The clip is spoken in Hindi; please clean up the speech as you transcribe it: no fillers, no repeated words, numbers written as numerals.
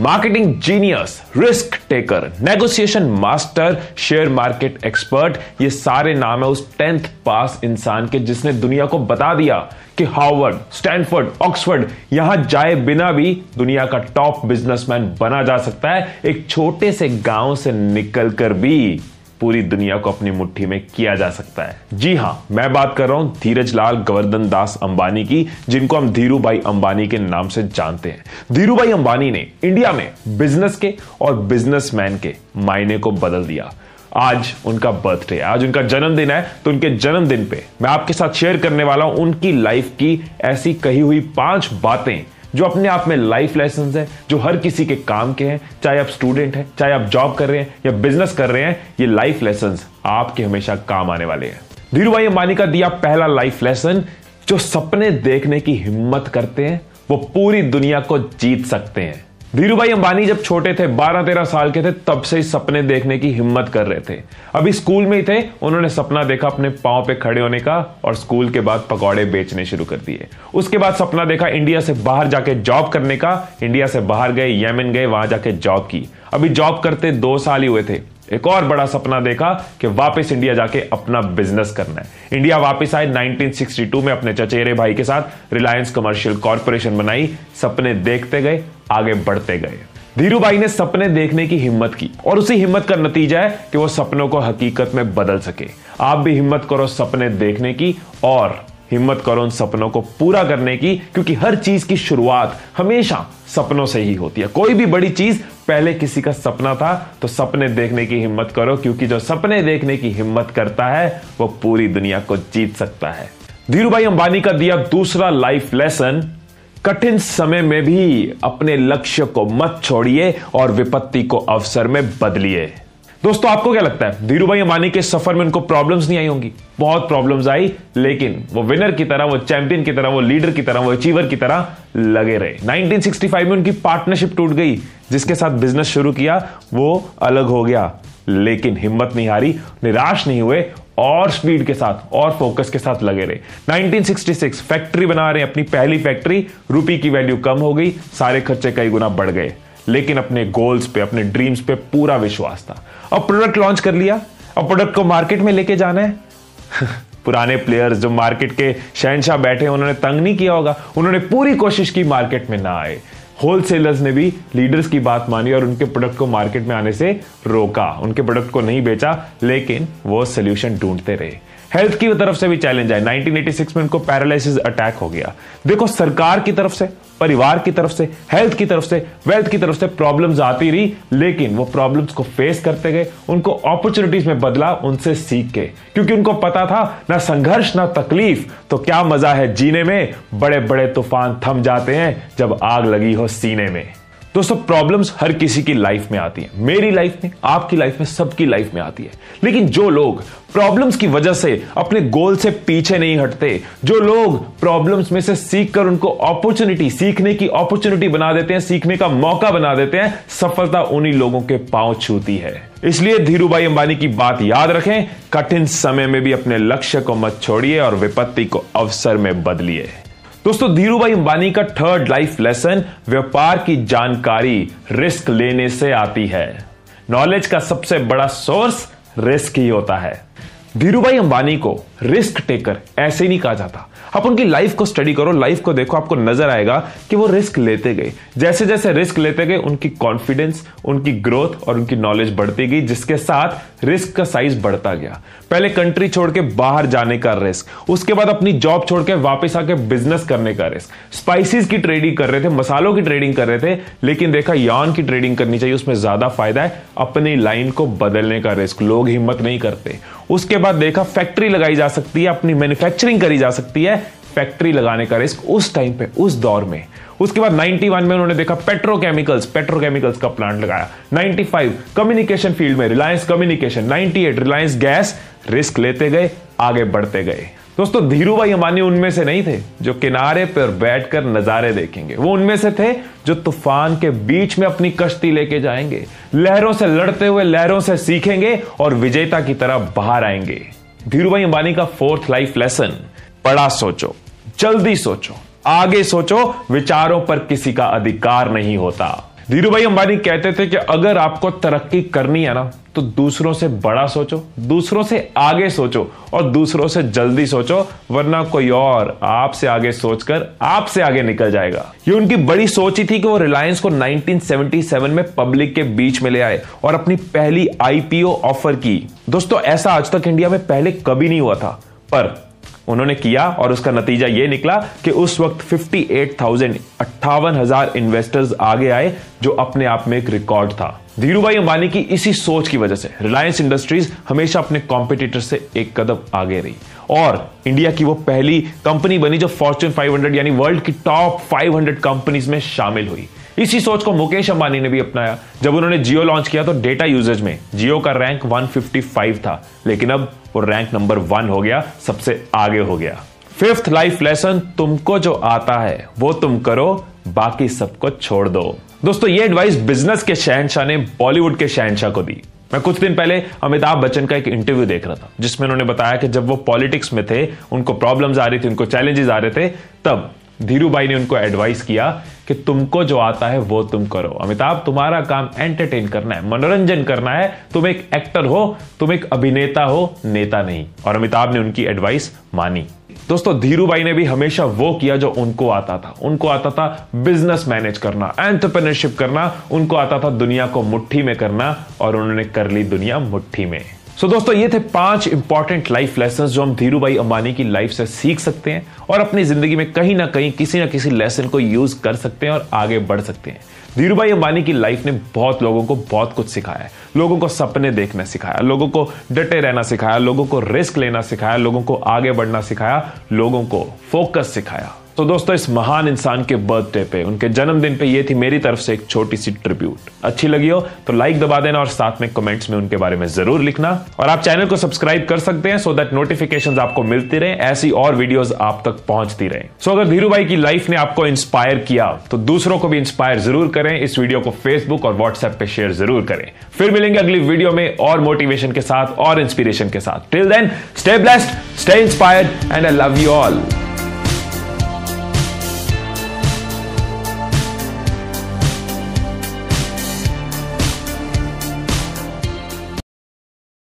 Marketing genius, risk taker, negotiation master, share market expert, ये सारे नाम है उस 10th पास इंसान के जिसने दुनिया को बता दिया कि हार्वर्ड, स्टैनफोर्ड, ऑक्सफोर्ड यहां जाए बिना भी दुनिया का टॉप बिजनेसमैन बना जा सकता है। एक छोटे से गांव से निकलकर भी पूरी दुनिया को अपनी मुट्ठी में किया जा सकता है। जी हां, मैं बात कर रहा हूं धीरज लाल गोवर्धन दास अंबानी की, जिनको हम धीरू भाई अंबानी के नाम से जानते हैं। धीरू भाई अंबानी ने इंडिया में बिजनेस के और बिजनेसमैन के मायने को बदल दिया। आज उनका बर्थडे है, आज उनका जन्मदिन है, तो उनके जन्मदिन पे मैं आपके साथ शेयर करने वाला हूं उनकी लाइफ की ऐसी कही हुई 5 बातें जो अपने आप में लाइफ लेसन है, जो हर किसी के काम के हैं। चाहे आप स्टूडेंट हैं, चाहे आप जॉब कर रहे हैं या बिजनेस कर रहे हैं, ये लाइफ लेसन आपके हमेशा काम आने वाले हैं। धीरू भाई अंबानी का दिया पहला लाइफ लेसन, जो सपने देखने की हिम्मत करते हैं वो पूरी दुनिया को जीत सकते हैं। धीरू भाई अंबानी जब छोटे थे, 12-13 साल के थे, तब से ही सपने देखने की हिम्मत कर रहे थे। अभी स्कूल में ही थे, उन्होंने सपना देखा अपने पांव पे खड़े होने का और स्कूल के बाद पकौड़े बेचने शुरू कर दिए। उसके बाद सपना देखा इंडिया से बाहर जाके जॉब करने का। इंडिया से बाहर गए, येमेन गए, वहां जाके जॉब की। अभी जॉब करते 2 साल ही हुए थे। एक और बड़ा सपना देखा कि वापस इंडिया जाके अपना बिजनेस करना है। इंडिया वापस आए, 1962 में अपने चचेरे भाई के साथ रिलायंस कमर्शियल कॉर्पोरेशन बनाई। सपने देखते गए, आगे बढ़ते गए। धीरू भाई ने सपने देखने की हिम्मत की और उसी हिम्मत का नतीजा है कि वो सपनों को हकीकत में बदल सके। आप भी हिम्मत करो सपने देखने की और हिम्मत करो उन सपनों को पूरा करने की, क्योंकि हर चीज की शुरुआत हमेशा सपनों से ही होती है। कोई भी बड़ी चीज पहले किसी का सपना था, तो सपने देखने की हिम्मत करो, क्योंकि जो सपने देखने की हिम्मत करता है वो पूरी दुनिया को जीत सकता है। धीरू भाई अंबानी का दिया दूसरा लाइफ लेसन, कठिन समय में भी अपने लक्ष्य को मत छोड़िए और विपत्ति को अवसर में बदलिए। दोस्तों, आपको क्या लगता है धीरू भाई अंबानी के सफर में उनको प्रॉब्लम्स नहीं आई होंगी? बहुत प्रॉब्लम्स आई, लेकिन वो विनर की तरह, वो चैंपियन की तरह, वो लीडर की तरह, वो अचीवर की तरह लगे रहे। 1965 में उनकी पार्टनरशिप टूट गई, जिसके साथ बिजनेस शुरू किया वो अलग हो गया, लेकिन हिम्मत नहीं हारी, निराश नहीं हुए और स्पीड के साथ और फोकस के साथ लगे रहे। 1966 फैक्ट्री बना रहे, अपनी पहली फैक्ट्री, रुपये की वैल्यू कम हो गई, सारे खर्चे कई गुना बढ़ गए, लेकिन अपने गोल्स पे, अपने ड्रीम्स पे पूरा विश्वास था। अब प्रोडक्ट लॉन्च कर लिया, अब प्रोडक्ट को मार्केट में लेके जाना है। पुराने प्लेयर्स जो मार्केट के शहंशाह बैठे, उन्होंने तंग नहीं किया होगा, उन्होंने पूरी कोशिश की मार्केट में ना आए। होलसेलर्स ने भी लीडर्स की बात मानी और उनके प्रोडक्ट को मार्केट में आने से रोका, उनके प्रोडक्ट को नहीं बेचा, लेकिन वो सोल्यूशन ढूंढते रहे। हेल्थ की तरफ से भी चैलेंज आए। 1986 में उनको पैरालिसिस अटैक हो गया। देखो, सरकार की तरफ से, परिवार की तरफ से, हेल्थ की तरफ से, वेल्थ की तरफ से प्रॉब्लम्स आती रही, लेकिन वो प्रॉब्लम्स को फेस करते गए, उनको अपॉर्चुनिटीज में बदला, उनसे सीख के, क्योंकि उनको पता था ना संघर्ष ना तकलीफ, तो क्या मजा है जीने में। बड़े बड़े तूफान थम जाते हैं जब आग लगी हो सीने में। दोस्तों, प्रॉब्लम्स हर किसी की लाइफ में आती हैं, मेरी लाइफ में, आपकी लाइफ में, सबकी लाइफ में आती है। लेकिन जो लोग प्रॉब्लम्स की वजह से अपने गोल से पीछे नहीं हटते, जो लोग प्रॉब्लम्स में से सीखकर उनको अपॉर्चुनिटी, सीखने की अपॉर्चुनिटी बना देते हैं, सीखने का मौका बना देते हैं, सफलता उन्हीं लोगों के पांव छूती है। इसलिए धीरू भाई अंबानी की बात याद रखें, कठिन समय में भी अपने लक्ष्य को मत छोड़िए और विपत्ति को अवसर में बदलिए। दोस्तों, धीरू भाई अंबानी का 3rd लाइफ लेसन, व्यापार की जानकारी रिस्क लेने से आती है। नॉलेज का सबसे बड़ा सोर्स रिस्क ही होता है। धीरू भाई अंबानी को रिस्क टेकर ऐसे ही नहीं कहा जाता। आप उनकी लाइफ को स्टडी करो, लाइफ को देखो, आपको नजर आएगा कि वो रिस्क लेते गए। जैसे जैसे रिस्क लेते गए, उनकी कॉन्फिडेंस, उनकी ग्रोथ और उनकी नॉलेज बढ़ती गई, जिसके साथ रिस्क का साइज बढ़ता गया। पहले कंट्री छोड़ के बाहर जाने का रिस्क, उसके बाद अपनी जॉब छोड़ के वापस आके बिजनेस करने का रिस्क। स्पाइसेस की ट्रेडिंग कर रहे थे, मसालों की ट्रेडिंग कर रहे थे, लेकिन देखा यार्न की ट्रेडिंग करनी चाहिए, उसमें ज्यादा फायदा है। अपनी लाइन को बदलने का रिस्क, लोग हिम्मत नहीं करते। उसके बाद देखा फैक्ट्री लगाई जा सकती है, अपनी मैन्युफैक्चरिंग करी जा सकती है, फैक्ट्री लगाने का रिस्क उस टाइम पे, उस दौर में। उसके बाद 91 में उन्होंने देखा पेट्रोकेमिकल्स का प्लांट लगाया। 95 कम्युनिकेशन फील्ड में Reliance communication, 98 Reliance gas. Risk लेते गए, आगे बढ़ते गए। दोस्तों, धीरू भाई अंबानी उनमें से नहीं थे जो किनारे पर बैठकर नजारे देखेंगे, वो उनमें से थे जो तूफान के बीच में अपनी कश्ती लेके जाएंगे, लहरों से लड़ते हुए लहरों से सीखेंगे और विजेता की तरह बाहर आएंगे। धीरू भाई अंबानी का 4th लाइफ लेसन, बड़ा सोचो, जल्दी सोचो, आगे सोचो, विचारों पर किसी का अधिकार नहीं होता। धीरूभाई अंबानी कहते थे कि अगर आपको तरक्की करनी है ना तो दूसरों से बड़ा सोचो, दूसरों से आगे सोचो और दूसरों से जल्दी सोचो, वरना कोई और आपसे आगे सोचकर आपसे आगे निकल जाएगा। ये उनकी बड़ी सोच ही थी कि वो रिलायंस को 1977 में पब्लिक के बीच में ले आए और अपनी पहली आईपीओ ऑफर की। दोस्तों ऐसा आज तक इंडिया में पहले कभी नहीं हुआ था, पर उन्होंने किया और उसका नतीजा यह निकला कि उस वक्त 58,000 इन्वेस्टर्स आगे आए, जो अपने आप में एक रिकॉर्ड था। धीरूभाई अंबानी की इसी सोच की वजह से रिलायंस इंडस्ट्रीज हमेशा अपने कॉम्पिटिटर से एक कदम आगे रही और इंडिया की वो पहली कंपनी बनी जो फॉर्च्यून 500 यानी वर्ल्ड की टॉप 500 कंपनीज में शामिल हुई। इसी सोच को मुकेश अंबानी ने भी अपनाया। जब उन्होंने जियो लॉन्च किया तो डेटा यूजेज में जियो का रैंक 155 था, लेकिन अब वो रैंक नंबर 1 हो गया, सबसे आगे हो गया। फिफ्थ लाइफ लेसन, तुमको जो आता है वो तुम करो, बाकी सबको छोड़ दो। दोस्तों ये एडवाइस बिजनेस के शहंशाह ने बॉलीवुड के शहंशाह को दी। मैं कुछ दिन पहले अमिताभ बच्चन का एक इंटरव्यू देख रहा था जिसमें उन्होंने बताया कि जब वो पॉलिटिक्स में थे, उनको प्रॉब्लम्स आ रही थी, उनको चैलेंजेस आ रहे थे, तब धीरूभाई ने उनको एडवाइस किया कि तुमको जो आता है वो तुम करो। अमिताभ, तुम्हारा काम एंटरटेन करना है, मनोरंजन करना है, तुम एक एक्टर हो, तुम एक अभिनेता हो, नेता नहीं। और अमिताभ ने उनकी एडवाइस मानी। दोस्तों धीरूभाई ने भी हमेशा वो किया जो उनको आता था। उनको आता था बिजनेस मैनेज करना, एंटरप्रेन्योरशिप करना, उनको आता था दुनिया को मुट्ठी में करना और उन्होंने कर ली दुनिया मुट्ठी में। दोस्तों ये थे 5 इंपॉर्टेंट लाइफ लेसन जो हम धीरूभाई अंबानी की लाइफ से सीख सकते हैं और अपनी जिंदगी में कहीं ना कहीं किसी ना किसी लेसन को यूज कर सकते हैं और आगे बढ़ सकते हैं। धीरूभाई अंबानी की लाइफ ने बहुत लोगों को बहुत कुछ सिखाया है। लोगों को सपने देखना सिखाया, लोगों को डटे रहना सिखाया, लोगों को रिस्क लेना सिखाया, लोगों को आगे बढ़ना सिखाया, लोगों को फोकस सिखाया। तो दोस्तों इस महान इंसान के बर्थडे पे, उनके जन्मदिन पे ये थी मेरी तरफ से एक छोटी सी ट्रिब्यूट। अच्छी लगी हो तो लाइक दबा देना और साथ में कमेंट्स में उनके बारे में जरूर लिखना। और आप चैनल को सब्सक्राइब कर सकते हैं सो दैट नोटिफिकेशंस आपको मिलती रहे, ऐसी और वीडियोस आप तक पहुंचती रहे। सो अगर धीरूभाई की लाइफ ने आपको इंस्पायर किया तो दूसरों को भी इंस्पायर जरूर करें। इस वीडियो को फेसबुक और व्हाट्सएप पे शेयर जरूर करें। फिर मिलेंगे अगली वीडियो में और मोटिवेशन के साथ और इंस्पिरेशन के साथ। Till then stay blessed, stay inspired and I love you all.